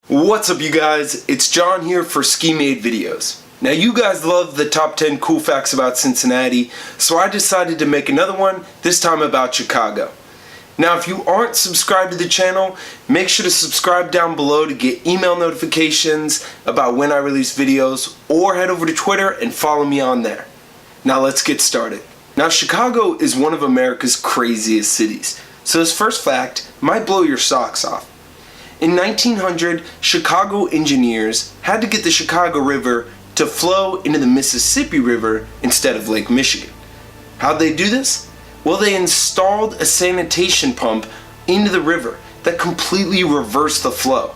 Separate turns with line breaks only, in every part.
What's up, you guys? It's John here for Ski Made Videos. Now, you guys love the top 10 cool facts about Cincinnati, so I decided to make another one, this time about Chicago. Now, if you aren't subscribed to the channel, make sure to subscribe down below to get email notifications about when I release videos, or head over to Twitter and follow me on there. Now, let's get started. Now, Chicago is one of America's craziest cities, so this first fact might blow your socks off. In 1900, Chicago engineers had to get the Chicago River to flow into the Mississippi River instead of Lake Michigan. How'd they do this? Well, they installed a sanitation pump into the river that completely reversed the flow.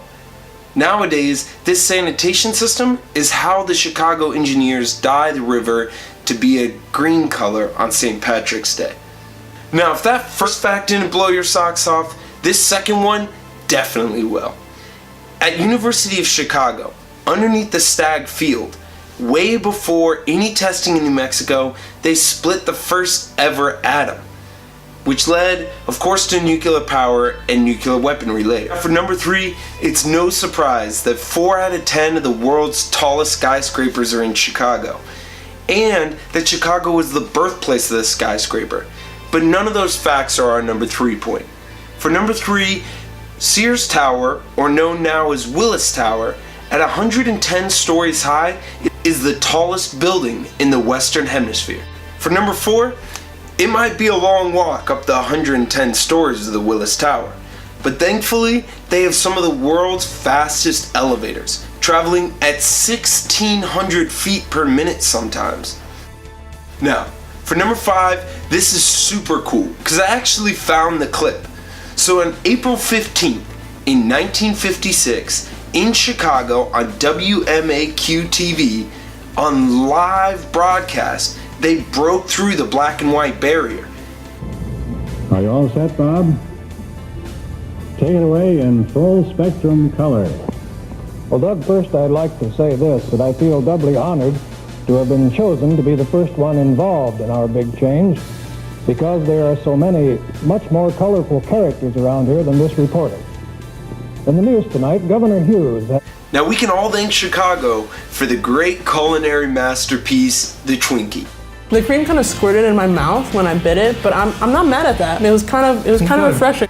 Nowadays, this sanitation system is how the Chicago engineers dye the river to be a green color on St. Patrick's Day. Now, if that first fact didn't blow your socks off, this second one definitely will. At University of Chicago, underneath the Stagg Field, way before any testing in New Mexico, they split the first ever atom, which led, of course, to nuclear power and nuclear weaponry later. For number 3, it's no surprise that 4 out of 10 of the world's tallest skyscrapers are in Chicago, and that Chicago was the birthplace of the skyscraper. But none of those facts are our number 3 point. For number 3, Sears Tower, or known now as Willis Tower, at 110 stories high, is the tallest building in the Western Hemisphere. For number 4, it might be a long walk up the 110 stories of the Willis Tower, but thankfully they have some of the world's fastest elevators, traveling at 1,600 feet per minute sometimes. Now, for number 5, this is super cool, because I actually found the clip. So on April 15th, in 1956, in Chicago on WMAQ TV, on live broadcast, they broke through the black and white barrier.
Are you all set, Bob? Take it away in full spectrum color.
Well, Doug, first I'd like to say this, that I feel doubly honored to have been chosen to be the first one involved in our big change, because there are so many much more colorful characters around here than this reporter. In the news tonight, Governor Hughes...
Now, we can all thank Chicago for the great culinary masterpiece, the Twinkie.
The cream kind of squirted in my mouth when I bit it, but I'm not mad at that. It was kind of refreshing.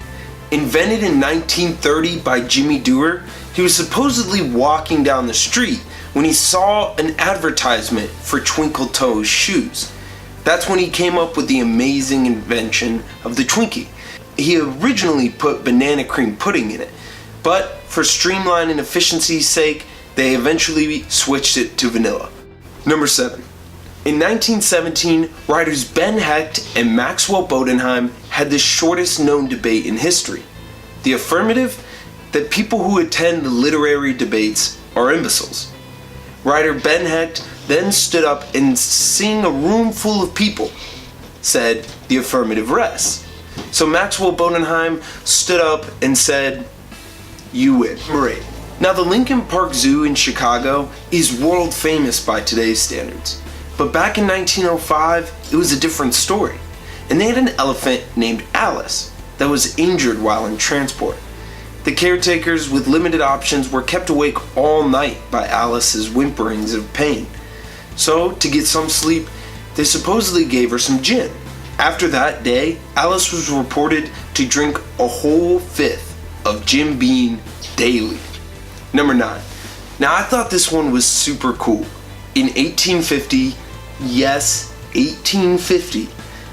Invented in 1930 by Jimmy Dewar, he was supposedly walking down the street when he saw an advertisement for Twinkle Toes shoes. That's when he came up with the amazing invention of the Twinkie. He originally put banana cream pudding in it, but for streamline and efficiency's sake, they eventually switched it to vanilla. Number 7. In 1917, writers Ben Hecht and Maxwell Bodenheim had the shortest known debate in history. The affirmative, that people who attend the literary debates are imbeciles. Writer Ben Hecht then stood up and, seeing a room full of people, said the affirmative rests. So Maxwell Bodenheim stood up and said, "You win." Right. Now, the Lincoln Park Zoo in Chicago is world famous by today's standards. But back in 1905, it was a different story. And they had an elephant named Alice that was injured while in transport. The caretakers with limited options were kept awake all night by Alice's whimperings of pain. So, to get some sleep, they supposedly gave her some gin. After that day, Alice was reported to drink a whole 1/5 of Jim Beam daily. Number 9. Now, I thought this one was super cool. In 1850, yes, 1850,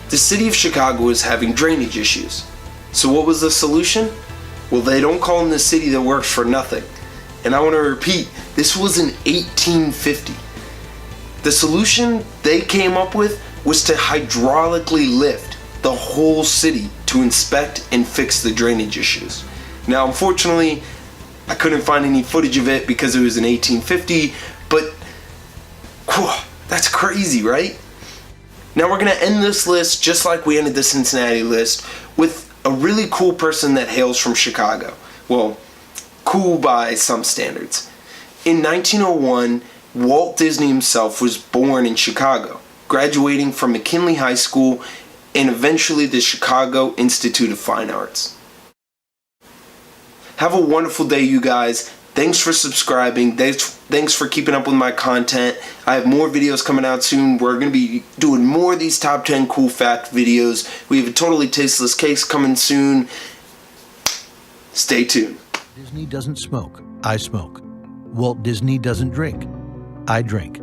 the city of Chicago was having drainage issues. So what was the solution? Well, they don't call them the city that works for nothing. And I want to repeat, this was in 1850. The solution they came up with was to hydraulically lift the whole city to inspect and fix the drainage issues. Now, unfortunately, I couldn't find any footage of it because it was in 1850, but whew, that's crazy, right? Now, we're going to end this list just like we ended the Cincinnati list with a really cool person that hails from Chicago. Well, cool by some standards. In 1901, Walt Disney himself was born in Chicago, graduating from McKinley High School and eventually the Chicago Institute of Fine Arts. Have a wonderful day, you guys. Thanks for subscribing. Thanks for keeping up with my content. I have more videos coming out soon. We're going to be doing more of these top 10 cool fact videos. We have a totally tasteless case coming soon. Stay tuned.
Disney doesn't smoke. I smoke. Walt Disney doesn't drink. I drink.